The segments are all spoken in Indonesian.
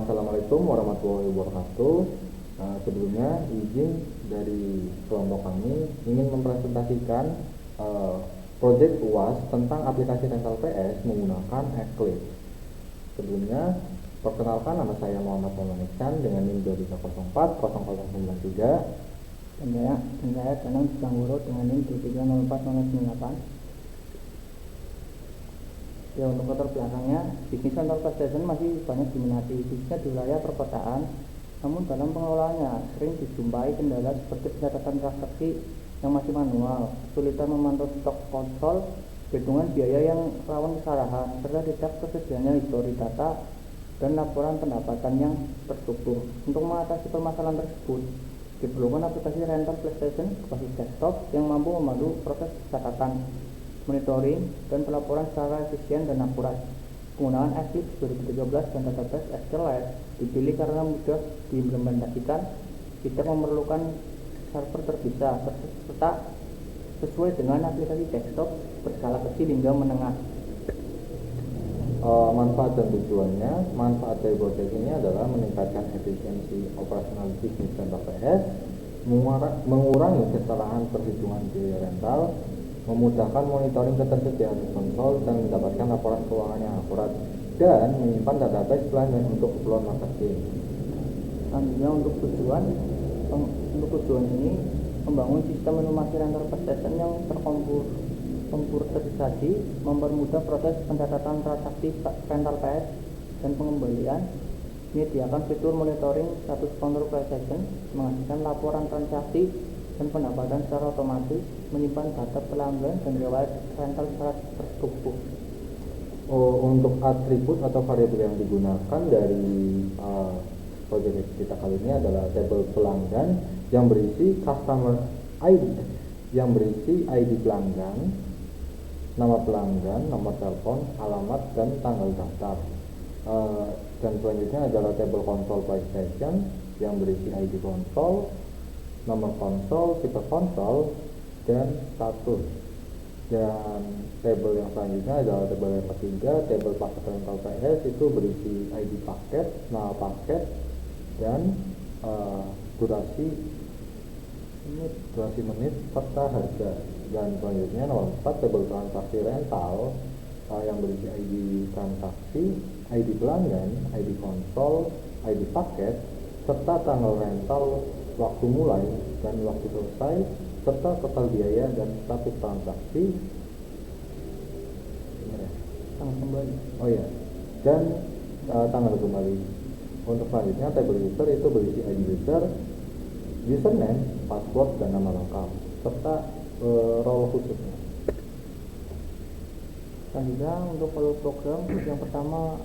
Assalamualaikum warahmatullahi wabarakatuh. Sebelumnya izin dari kelompok kami ingin mempresentasikan proyek UAS tentang aplikasi rental PS menggunakan Eclipse. Sebelumnya, perkenalkan, nama saya Muhammad Iksan dengan NIM 2304 0093. Dan saya Danang Cangguro dengan NIM 2304 Ya, untuk latar belakangnya, bisnis rental PlayStation masih banyak diminati, khususnya di wilayah perkotaan. Namun dalam pengelolaannya sering dijumpai kendala seperti pencatatan transaksi yang masih manual, kesulitan memantau stok konsol, perhitungan biaya yang rawan kesalahan, serta tidak tersedianya histori data dan laporan pendapatan yang terstruktur. Untuk mengatasi permasalahan tersebut, diperlukan aplikasi rental PlayStation berbasis desktop yang mampu memandu proses catatan, monitoring, dan pelaporan secara efisien dan akurat. Penggunaan Eclipse 2013 dan database SQLite dipilih karena mudah diimplementasikan, tidak memerlukan server terpisah, serta sesuai dengan aplikasi desktop berskala kecil hingga menengah. Manfaat dan tujuannya. Manfaat dari proyek ini adalah meningkatkan efisiensi operasional bisnis rental PS, mengurangi kesalahan perhitungan biaya rental, memudahkan monitoring ketersediaan konsol dan mendapatkan laporan keuangan yang akurat, dan menyimpan database pelanggan untuk keperluan marketing. Selanjutnya untuk tujuan ini membangun sistem informasi rental PlayStation yang terkomputerisasi, mempermudah proses pencatatan transaksi rental PS dan pengembalian, menyediakan fitur monitoring status kontrol PlayStation, menghasilkan laporan transaksi dan pendapatan secara otomatis, menyimpan data pelanggan dan riwayat rental secara terstruktur. Untuk atribut atau variabel yang digunakan dari proyek kita kali ini adalah tabel pelanggan yang berisi customer ID, yang berisi ID pelanggan, nama pelanggan, nomor telepon, alamat, dan tanggal daftar. Dan selanjutnya adalah tabel konsol PlayStation yang berisi ID konsol, nomor konsol, tipe konsol, dan status. Dan tabel yang selanjutnya adalah tabel yang ketiga, tabel paket rental PS, itu berisi ID paket, nama paket, dan durasi menit serta harga. Dan selanjutnya nomor 4, tabel transaksi rental yang berisi ID transaksi, ID pelanggan, ID konsol, ID paket, serta tanggal rental, waktu mulai dan waktu selesai, serta total biaya dan status transaksi, Tanggal kembali. Dan tanggal kembali. Untuk selanjutnya tabel user itu berisi ID user, username, password, dan nama lengkap, serta role khususnya. Selanjutnya untuk alur program, yang pertama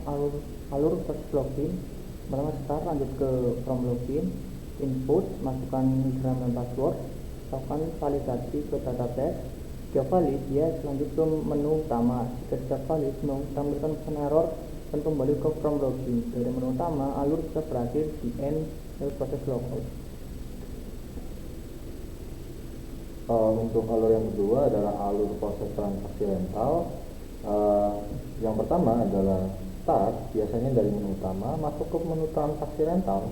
alur first login. Pertama start, lanjut ke from login, input, masukkan username dan password, lakukan validasi ke database. Jika valid, dia selanjut ke menu utama. Jika tidak valid, tampilkan pesan error dan kembali ke from login. Dari menu utama, alur bisa berakhir di end proses logout. Untuk alur yang kedua adalah alur proses transaksi rental. Yang pertama adalah start, biasanya dari menu utama masuk ke menu transaksi rental,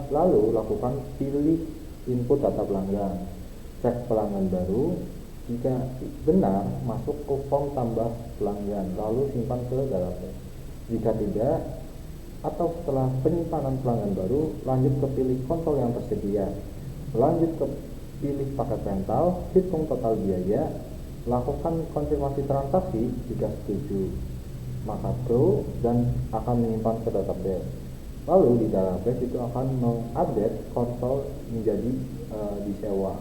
lalu lakukan pilih input data pelanggan, cek pelanggan baru, jika benar masuk ke form tambah pelanggan, lalu simpan ke database. Jika tidak, atau setelah penyimpanan pelanggan baru, lanjut ke pilih konsol yang tersedia, lanjut ke pilih paket rental, hitung total biaya, lakukan konfirmasi transaksi. Jika setuju, maka go dan akan menyimpan ke database. Lalu di database itu akan mengupdate konsol menjadi disewa.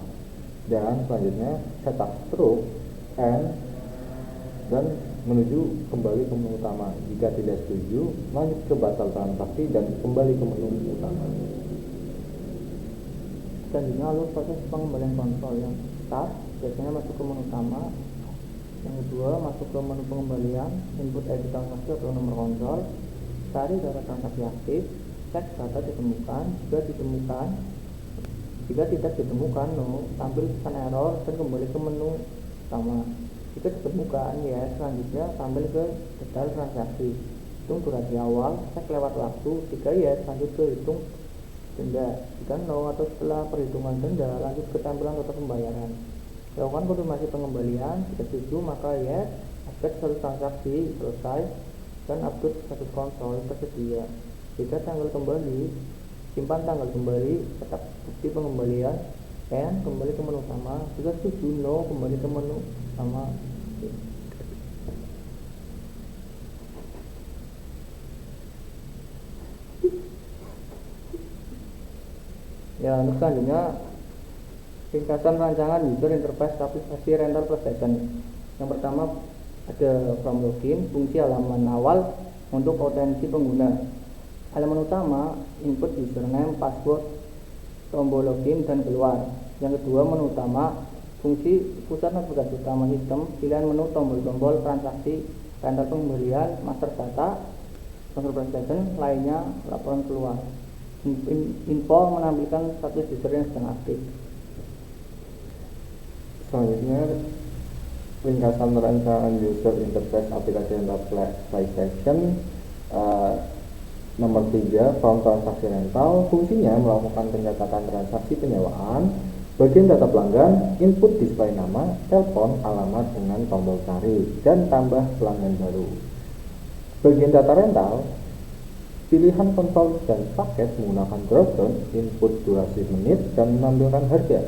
Dan selanjutnya setup stroke and dan menuju kembali ke menu utama. Jika tidak setuju, lanjut ke batal transaksi dan kembali ke menu utama. Selanjutnya alur proses pengembalian konsol. Yang start biasanya masuk ke menu utama. Yang kedua masuk ke menu pengembalian, input ID transaksi atau nomor konsol, cari data transaksi aktif, cek data ditemukan. Jika tidak ditemukan, tampil pesan error dan kembali ke menu utama. Jika ditemukan, selanjutnya tampil ke detail transaksi. hitung durasi awal, cek lewat waktu. 3 yes, lanjut ke hitung denda. Jika no atau setelah perhitungan denda, lanjut ke tampilan total pembayaran. Lakukan konfirmasi pengembalian. Jika setuju maka yes, update status transaksi selesai dan update status konsol tersedia. Jika tanggal kembali, simpan tanggal kembali, cetak bukti pengembalian, and kembali ke menu utama. Jika setuju no, kembali ke menu utama. Ya, untuk selanjutnya ringkasan rancangan user interface aplikasi rental PlayStation. Yang pertama ada from login, fungsi halaman awal untuk autentikasi pengguna. Halaman utama, input username, password, tombol login dan keluar. Yang kedua, menu utama, fungsi pusat navigasi utama sistem, pilihan menu tombol-tombol transaksi, rental pembelian, master data, konsol PlayStation, lainnya, laporan keluar. Info menampilkan status user yang sedang aktif. Selanjutnya ringkasan rancangan user interface aplikasi rental PlayStation. Nomor 3, form transaksi rental. Fungsinya melakukan pencatatan transaksi penyewaan, bagian data pelanggan, input display nama, telepon, alamat dengan tombol cari, dan tambah pelanggan baru. Bagian data rental, pilihan konsol dan paket menggunakan dropdown, input durasi menit, dan menampilkan harga.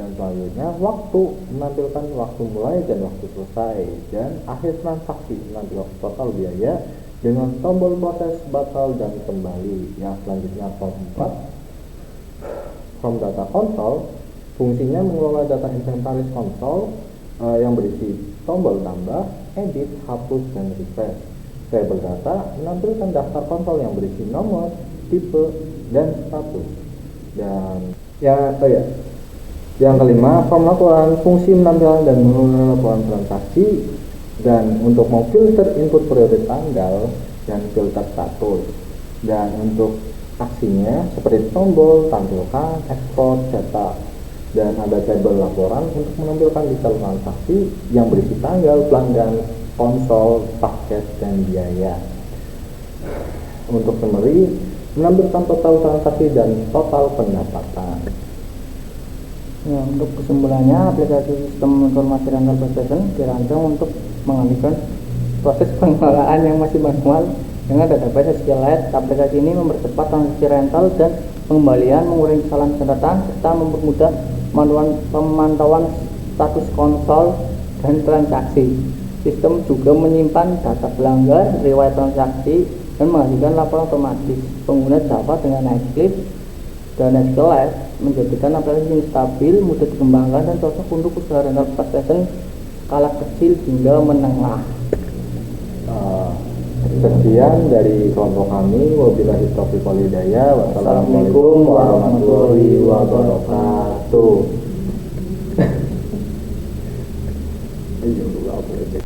Dan selanjutnya waktu, menampilkan waktu mulai dan waktu selesai, dan akhir transaksi, menampilkan total biaya dengan tombol proses batal dan kembali. Yang selanjutnya form 4, form data konsol. Fungsinya mengelola data inventaris konsol yang berisi tombol tambah, edit, hapus, dan refresh. Label data menampilkan daftar konsol yang berisi nomor, tipe, dan status. Dan yang kelima, form laporan. Fungsi menampilkan dan mengelola laporan transaksi, dan untuk memfilter input periode tanggal dan filter status. Dan untuk aksinya seperti tombol tampilkan, ekspor data, dan ada tabel laporan untuk menampilkan detail transaksi yang berisi tanggal, pelanggan, konsol, paket, dan biaya. Untuk summary, menampilkan total transaksi dan total pendapatan. Ya, untuk kesimpulannya, aplikasi sistem informasi rental PlayStation dirancang untuk mengalihkan proses pengelolaan yang masih manual dengan database SQLite. Aplikasi ini mempercepat transaksi rental dan pengembalian, mengurangi kesalahan catatan, serta mempermudah pemantauan status konsol dan transaksi. Sistem juga menyimpan data pelanggan, riwayat transaksi, dan menghasilkan laporan otomatis. Pengguna Java dengan Eclipse dan SQLite menjadikan aplikasi ini stabil, mudah dikembangkan, dan cocok untuk usaha rental PlayStation skala kecil hingga menengah. Sekian dari kelompok kami. Wabillahi taufiq wal hidayah. Wassalamualaikum warahmatullahi wabarakatuh.